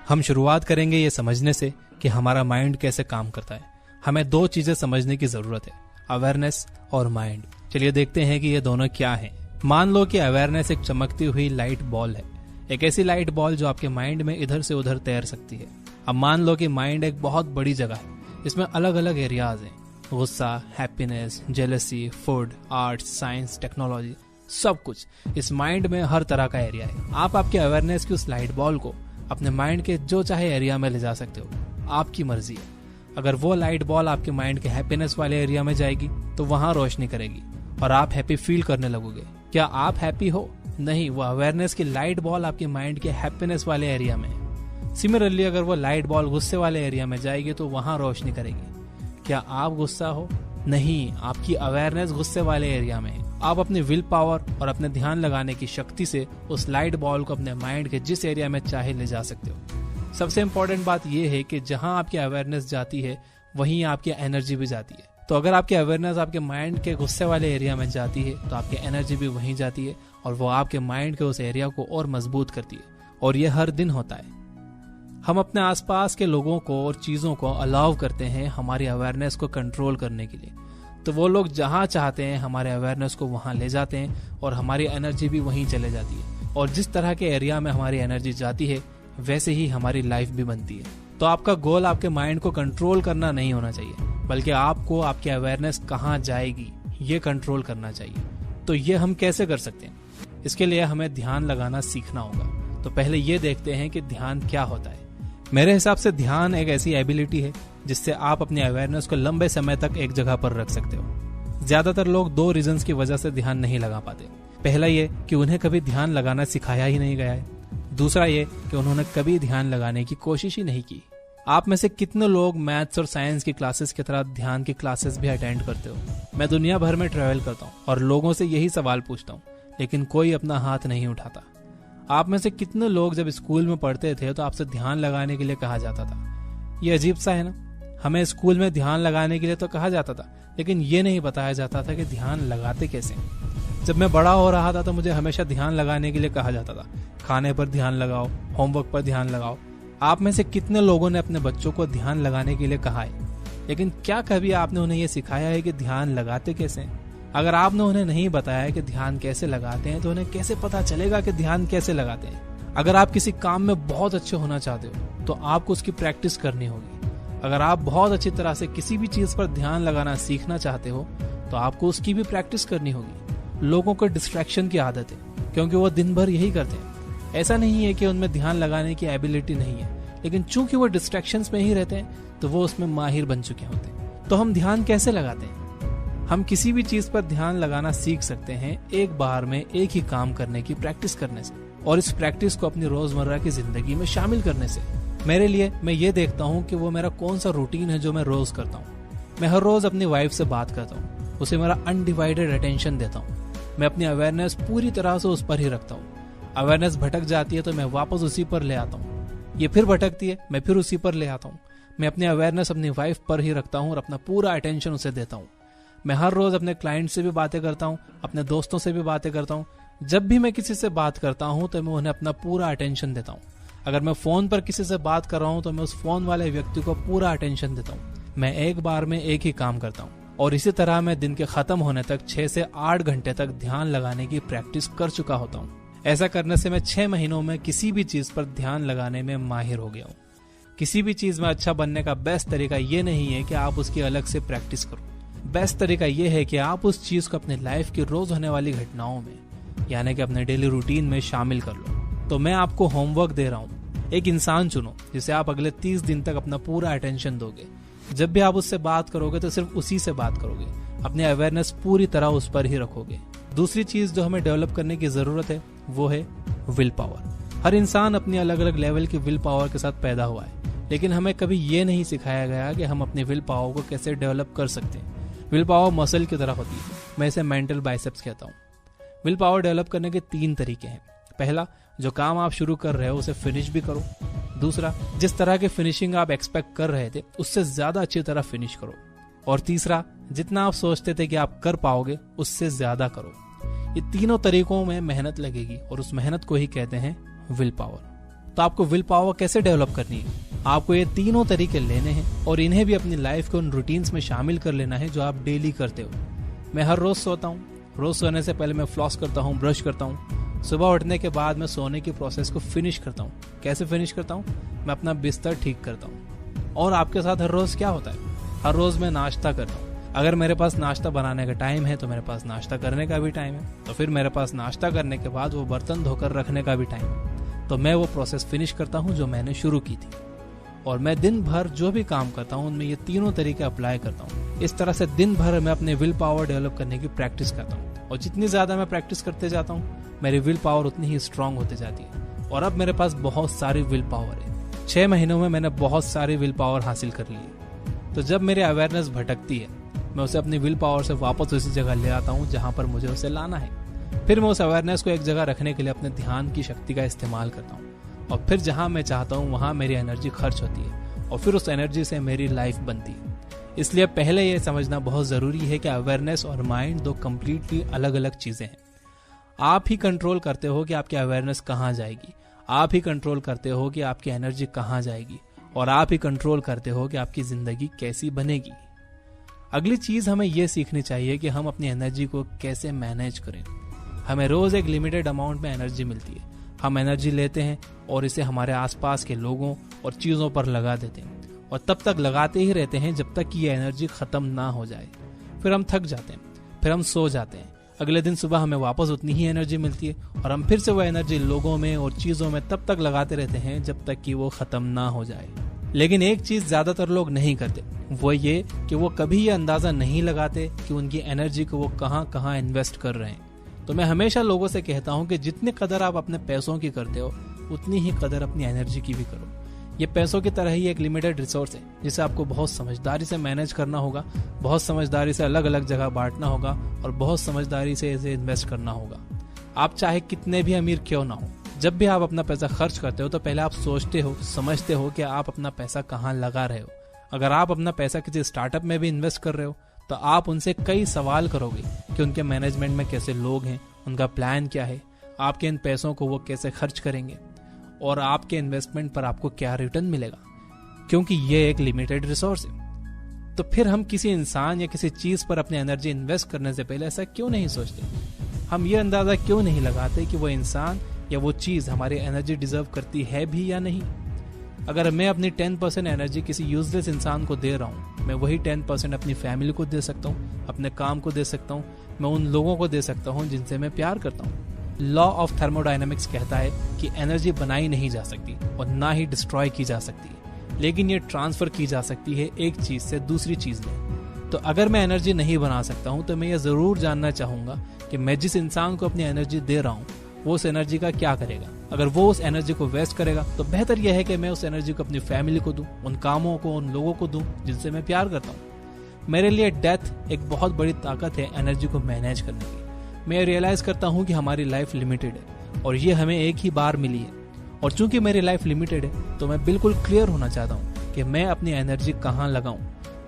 हम शुरुआत करेंगे ये समझने से कि हमारा माइंड कैसे काम करता है। हमें दो चीजें समझने की जरूरत है, अवेयरनेस और माइंड। चलिए देखते हैं कि ये दोनों क्या हैं। मान लो कि अवेयरनेस एक चमकती हुई लाइट बॉल है, एक ऐसी लाइट बॉल जो आपके माइंड में इधर से उधर तैर सकती है। अब मान लो कि माइंड एक बहुत बड़ी जगह है, इसमें अलग अलग एरियाज हैं, गुस्सा, happiness, jealousy, food, arts, science, technology, सब कुछ इस माइंड में हर तरह का एरिया है। आप आपके अवेयरनेस की उस लाइट बॉल को अपने माइंड के जो चाहे एरिया में ले जा सकते हो, आपकी मर्जी है। अगर वो लाइट बॉल आपके माइंड के हैप्पीनेस वाले एरिया में जाएगी तो वहां रोशनी करेगी और आप हैप्पी फील करने लगोगे। क्या आप हैप्पी हो? नहीं, वो अवेयरनेस की लाइट बॉल आपके माइंड के हैप्पीनेस वाले एरिया में है। सिमिलरली अगर वो लाइट बॉल गुस्से वाले एरिया में जाएगी तो वहां रोशनी करेगी। क्या आप गुस्सा हो? नहीं, आपकी अवेयरनेस गुस्से वाले एरिया में है। आप अपनी विल पावर और अपने ध्यान लगाने की शक्ति से उस लाइट बॉल को अपने माइंड के जिस एरिया में चाहे ले जा सकते हो। सबसे इंपॉर्टेंट बात यह है कि जहां आपकी अवेयरनेस जाती है वहीं आपकी एनर्जी भी जाती है। तो अगर आपकी अवेयरनेस आपके माइंड के गुस्से वाले एरिया में जाती है तो आपकी एनर्जी भी वहीं जाती है और वो आपके माइंड के उस एरिया को और मजबूत करती है। और ये हर दिन होता है। हम अपने आसपास के लोगों को और चीजों को अलाउ करते हैं हमारी अवेयरनेस को कंट्रोल करने के लिए। तो वो लोग जहां चाहते हैं हमारे अवेयरनेस को वहां ले जाते हैं और हमारी एनर्जी भी वहीं चले जाती है। और जिस तरह के एरिया में हमारी एनर्जी जाती है वैसे ही हमारी लाइफ भी बनती है। तो आपका गोल आपके माइंड को कंट्रोल करना नहीं होना चाहिए, बल्कि आपको आपकी अवेयरनेस कहाँ जाएगी ये कंट्रोल करना चाहिए। तो ये हम कैसे कर सकते हैं? इसके लिए हमें ध्यान लगाना सीखना होगा। तो पहले ये देखते हैं कि ध्यान क्या होता है। मेरे हिसाब से ध्यान एक ऐसी एबिलिटी है जिससे आप अपनी अवेयरनेस को लंबे समय तक एक जगह पर रख सकते हो। ज्यादातर लोग दो रीजंस की वजह से ध्यान नहीं लगा पाते। पहला ये कि उन्हें कभी ध्यान लगाना सिखाया ही नहीं गया है। दूसरा ये कि उन्होंने कभी ध्यान लगाने की कोशिश ही नहीं की। आप में से कितने लोग मैथ्स और साइंस की क्लासेस की तरह ध्यान की क्लासेस भी अटेंड करते हो? मैं दुनिया भर में ट्रैवल करता हूँ और लोगों से यही सवाल पूछता हूँ, लेकिन कोई अपना हाथ नहीं उठाता। आप में से कितने लोग जब स्कूल में पढ़ते थे तो आपसे ध्यान लगाने के लिए कहा जाता था? ये अजीब सा है ना। हमें स्कूल में ध्यान लगाने के लिए तो कहा जाता था, लेकिन ये नहीं बताया जाता था कि ध्यान लगाते कैसे। जब मैं बड़ा हो रहा था तो मुझे हमेशा ध्यान लगाने के लिए कहा जाता था, खाने पर ध्यान लगाओ, होमवर्क पर ध्यान लगाओ। आप में से कितने लोगों ने अपने बच्चों को ध्यान लगाने के लिए कहा है, लेकिन क्या कभी आपने उन्हें यह सिखाया है कि ध्यान लगाते कैसे? अगर आपने उन्हें नहीं बताया कि ध्यान कैसे लगाते हैं तो उन्हें कैसे पता चलेगा कि ध्यान कैसे लगाते हैं? अगर आप किसी काम में बहुत अच्छे होना चाहते हो तो आपको उसकी प्रैक्टिस करनी होगी। अगर आप बहुत अच्छी तरह से किसी भी चीज पर ध्यान लगाना सीखना चाहते हो तो आपको उसकी भी प्रैक्टिस करनी होगी। लोगों को डिस्ट्रैक्शन की आदत है क्योंकि वो दिन भर यही करते हैं। ऐसा नहीं है कि उनमें ध्यान लगाने की एबिलिटी नहीं है, लेकिन चूंकि वो डिस्ट्रैक्शंस में ही रहते हैं तो वो उसमें माहिर बन चुके होते हैं। तो हम ध्यान कैसे लगाते हैं? हम किसी भी चीज पर ध्यान लगाना सीख सकते हैं एक बार में एक ही काम करने की प्रैक्टिस करने से, और इस प्रैक्टिस को अपनी रोजमर्रा की जिंदगी में शामिल करने से। मेरे लिए मैं ये देखता हूँ कि वो मेरा कौन सा रूटीन है जो मैं रोज करता हूँ। मैं हर रोज अपनी वाइफ से बात करता हूँ, उसे मेरा अनडिवाइडेड अटेंशन देता हूँ। मैं अपनी अवेयरनेस पूरी तरह से उस पर ही रखता हूँ। अवेयरनेस भटक जाती है तो मैं वापस उसी पर ले आता हूँ। ये फिर भटकती है, मैं फिर उसी पर ले आता हूँ। मैं अपनी अवेयरनेस अपनी वाइफ पर ही रखता हूँ और अपना पूरा अटेंशन उसे देता हूँ। मैं हर रोज अपने क्लाइंट से भी बातें करता हूँ, अपने दोस्तों से भी बातें करता हूँ। जब भी मैं किसी से बात करता हूँ तो मैं उन्हें अपना पूरा अटेंशन देता हूँ। अगर मैं फोन पर किसी से बात कर रहा हूँ तो मैं उस फोन वाले व्यक्ति को पूरा अटेंशन देता हूँ। मैं एक बार में एक ही काम करता हूँ और इसी तरह मैं दिन के खत्म होने तक 6 से 8 घंटे तक ध्यान लगाने की प्रैक्टिस कर चुका होता हूँ। ऐसा करने से मैं 6 महीनों में किसी भी चीज पर ध्यान लगाने में माहिर हो गया हूँ। किसी भी चीज में अच्छा बनने का बेस्ट तरीका ये नहीं है कि आप उसकी अलग से प्रैक्टिस करो। बेस्ट तरीका यह है कि आप उस चीज को अपने लाइफ की रोज होने वाली घटनाओं में, यानी कि अपने डेली रूटीन में शामिल कर लो। तो मैं आपको होमवर्क दे रहा हूँ। एक इंसान चुनो जिसे आप अगले 30 दिन तक अपना पूरा अटेंशन दोगे। जब भी आप उससे बात करोगे तो सिर्फ उसी से बात करोगे, अपनी अवेयरनेस पूरी तरह उस पर ही रखोगे। दूसरी चीज जो हमें डेवलप करने की जरूरत है वो है विल पावर। हर इंसान अपनी अलग अलग लेवल की विल पावर के साथ पैदा हुआ है, लेकिन हमें कभी ये नहीं सिखाया गया कि हम अपनी विल पावर को कैसे डेवलप कर सकते हैं। विल पावर मसल की तरह होती है, मैं इसे मेंटल बाइसेप्स कहता हूँ। विल पावर डेवलप करने के 3 तरीके हैं। पहला, जो काम आप शुरू कर रहे हो उसे फिनिश भी करो। दूसरा, जिस तरह की फिनिशिंग आप एक्सपेक्ट कर रहे थे उससे ज्यादा अच्छी तरह फिनिश करो। और तीसरा, जितना आप सोचते थे कि आप कर पाओगे उससे ज्यादा करो। ये तीनों तरीकों में मेहनत लगेगी और उस मेहनत को ही कहते हैं विल पावर। तो आपको विल पावर कैसे डेवलप करनी है? आपको ये तीनों तरीके लेने हैं और इन्हें भी अपनी लाइफ के उन रूटीन्स में शामिल कर लेना है जो आप डेली करते हो। मैं हर रोज सोता हूँ, रोज सोने से पहले मैं फ्लॉस करता हूँ, ब्रश करता हूँ। सुबह उठने के बाद मैं सोने की प्रोसेस को फिनिश करता हूँ। कैसे फिनिश करता हूँ? मैं अपना बिस्तर ठीक करता हूँ। और आपके साथ हर रोज क्या होता है? हर रोज मैं नाश्ता करता हूँ। अगर मेरे पास नाश्ता बनाने का टाइम है तो मेरे पास नाश्ता करने का भी टाइम है, तो फिर मेरे पास नाश्ता करने के बाद वो बर्तन धोकर रखने का भी टाइम है। तो मैं वो प्रोसेस फिनिश करता हूँ जो मैंने शुरू की थी। और मैं दिन भर जो भी काम करता हूँ उनमें ये तीनों तरीके अप्लाई करता हूँ। इस तरह से दिन भर मैं अपने विल पावर डेवलप करने की प्रैक्टिस करता हूँ। और जितनी ज्यादा मैं प्रैक्टिस करते जाता हूँ मेरी विल पावर उतनी ही स्ट्रांग होती जाती है। और अब मेरे पास बहुत सारी विल पावर है। 6 महीनों में मैंने बहुत सारी विल पावर हासिल कर ली है। तो जब मेरी अवेयरनेस भटकती है मैं उसे अपनी विल पावर से वापस उसी जगह ले आता हूँ जहां पर मुझे उसे लाना है। फिर मैं उस अवेयरनेस को एक जगह रखने के लिए अपने ध्यान की शक्ति का इस्तेमाल करता हूँ। और फिर जहां मैं चाहता हूँ वहां मेरी एनर्जी खर्च होती है और फिर उस एनर्जी से मेरी लाइफ बनती है। इसलिए पहले यह समझना बहुत जरूरी है कि अवेयरनेस और माइंड दो कंप्लीटली अलग अलग चीजें हैं। आप ही कंट्रोल करते हो कि आपकी अवेयरनेस कहाँ जाएगी, आप ही कंट्रोल करते हो कि आपकी एनर्जी कहाँ जाएगी, और आप ही कंट्रोल करते हो कि आपकी जिंदगी कैसी बनेगी। अगली चीज हमें यह सीखनी चाहिए कि हम अपनी एनर्जी को कैसे मैनेज करें। हमें रोज एक लिमिटेड अमाउंट में एनर्जी मिलती है। हम एनर्जी लेते हैं और इसे हमारे आसपास के लोगों और चीजों पर लगा देते हैं और तब तक लगाते ही रहते हैं जब तक कि ये एनर्जी खत्म ना हो जाए। फिर हम थक जाते हैं, फिर हम सो जाते हैं। अगले दिन सुबह हमें वापस उतनी ही एनर्जी मिलती है और हम फिर से वो एनर्जी लोगों में और चीजों में तब तक लगाते रहते हैं जब तक कि वो खत्म ना हो जाए। लेकिन एक चीज ज्यादातर लोग नहीं करते, वो ये कि वो कभी ये अंदाजा नहीं लगाते कि उनकी एनर्जी को वो कहाँ कहाँ इन्वेस्ट कर रहे हैं। तो मैं हमेशा लोगों से कहता हूँ कि जितनी कदर आप अपने पैसों की करते हो उतनी ही कदर अपनी एनर्जी की भी करो। ये पैसों की तरह ही एक लिमिटेड रिसोर्स है जिसे आपको बहुत समझदारी से मैनेज करना होगा, बहुत समझदारी से अलग अलग जगह बांटना होगा और बहुत समझदारी से इसे इन्वेस्ट करना होगा। आप चाहे कितने भी अमीर क्यों ना हो, जब भी आप अपना पैसा खर्च करते हो तो पहले आप सोचते हो, समझते हो कि आप अपना पैसा कहाँ लगा रहे हो। अगर आप अपना पैसा किसी स्टार्टअप में भी इन्वेस्ट कर रहे हो तो आप उनसे कई सवाल करोगे कि उनके मैनेजमेंट में कैसे लोग हैं, उनका प्लान क्या है, आपके इन पैसों को वो कैसे खर्च करेंगे और आपके इन्वेस्टमेंट पर आपको क्या रिटर्न मिलेगा, क्योंकि ये एक लिमिटेड रिसोर्स है। तो फिर हम किसी इंसान या किसी चीज पर अपनी एनर्जी इन्वेस्ट करने से पहले ऐसा क्यों नहीं सोचते? हम ये अंदाजा क्यों नहीं लगाते कि वो इंसान या वो चीज हमारी एनर्जी डिजर्व करती है भी या नहीं? अगर मैं अपनी 10% एनर्जी किसी यूजलेस इंसान को दे रहा हूँ, मैं वही 10% अपनी फैमिली को दे सकता हूँ, अपने काम को दे सकता हूँ, मैं उन लोगों को दे सकता हूँ जिनसे मैं प्यार करता हूँ। लॉ ऑफ थर्मोडायनेमिक्स कहता है कि एनर्जी बनाई नहीं जा सकती और ना ही डिस्ट्रॉय की जा सकती है, लेकिन ये ट्रांसफर की जा सकती है एक चीज से दूसरी चीज में। तो अगर मैं एनर्जी नहीं बना सकता हूँ तो मैं ये जरूर जानना चाहूंगा कि मैं जिस इंसान को अपनी एनर्जी दे रहा हूँ वो उस एनर्जी का क्या करेगा। अगर वो उस एनर्जी को वेस्ट करेगा तो बेहतर यह है कि मैं उस एनर्जी को अपनी फैमिली को दूं, उन कामों को, उन लोगों को दूं जिनसे मैं प्यार करता हूं। मेरे लिए डेथ एक बहुत बड़ी ताकत है एनर्जी को मैनेज करने की। मैं रियलाइज करता हूं कि हमारी लाइफ लिमिटेड है और ये हमें एक ही बार मिली है। और चूंकि मेरी लाइफ लिमिटेड है तो मैं बिल्कुल क्लियर होना चाहता हूँ कि मैं अपनी एनर्जी कहाँ लगाऊं।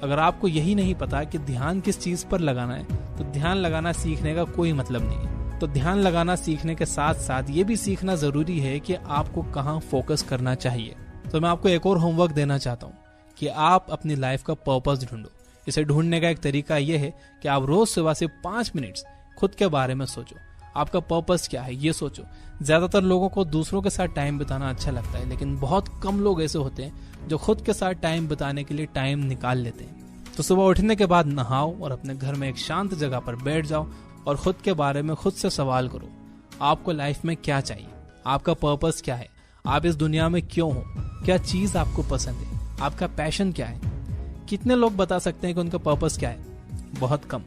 अगर आपको यही नहीं पता कि ध्यान किस चीज पर लगाना है तो ध्यान लगाना सीखने का कोई मतलब नहीं है। तो ध्यान लगाना सीखने के साथ साथ ये भी सीखना जरूरी है कि आपको कहाँ फोकस करना चाहिए। तो मैं आपको एक और होमवर्क देना चाहता हूँ कि आप अपनी लाइफ का पर्पस ढूंढो। इसे ढूंढने का एक तरीका यह है कि आप रोज सुबह से 5 मिनट खुद के बारे में सोचो। आपका पर्पस क्या है ये सोचो। ज्यादातर लोगों को दूसरों के साथ टाइम बिताना अच्छा लगता है, लेकिन बहुत कम लोग ऐसे होते हैं जो खुद के साथ टाइम बिताने के लिए टाइम निकाल लेते हैं। तो सुबह उठने के बाद नहाओ और अपने घर में एक शांत जगह पर बैठ जाओ और खुद के बारे में खुद से सवाल करो। आपको लाइफ में क्या चाहिए, आपका पर्पस क्या है, आप इस दुनिया में क्यों हो, क्या चीज आपको पसंद है, आपका पैशन क्या है। कितने लोग बता सकते हैं कि उनका पर्पस क्या है? बहुत कम।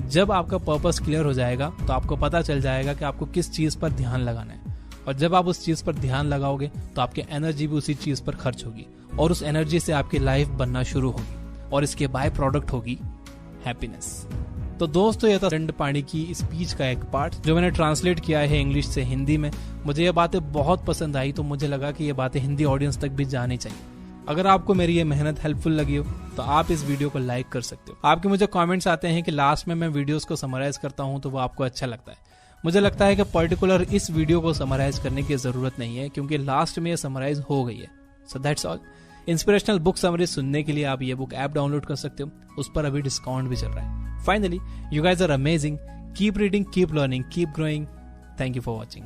जब आपका पर्पस क्लियर हो जाएगा तो आपको पता चल जाएगा कि आपको किस चीज पर ध्यान लगाना है, और जब आप उस चीज पर ध्यान लगाओगे तो आपकी एनर्जी भी उसी चीज पर खर्च होगी और उस एनर्जी से आपकी लाइफ बनना शुरू होगी और इसके बाय प्रोडक्ट होगी हैप्पीनेस। तो दोस्तों ये था दंडपाणि की स्पीच का एक पार्ट जो मैंने ट्रांसलेट किया है इंग्लिश से हिंदी में। मुझे ये बातें बहुत पसंद आई तो मुझे लगा कि ये बातें हिंदी ऑडियंस तक भी जानी चाहिए। अगर आपको मेरी ये मेहनत हेल्पफुल लगी हो तो आप इस वीडियो को लाइक कर सकते हो। आपके मुझे कमेंट्स आते हैं कि लास्ट में मैं वीडियोस को समराइज करता हूं तो वो आपको अच्छा लगता है। मुझे लगता है कि पर्टिकुलर इस वीडियो को समराइज करने की जरूरत नहीं है, क्योंकि लास्ट में ये समराइज हो गई है. So that's all. Inspirational book summaries सुनने के लिए आप ये बुक ऐप डाउनलोड कर सकते हो, उस पर अभी डिस्काउंट भी चल रहा है. Finally, you guys are amazing. Keep reading, keep learning, keep growing. Thank you for watching.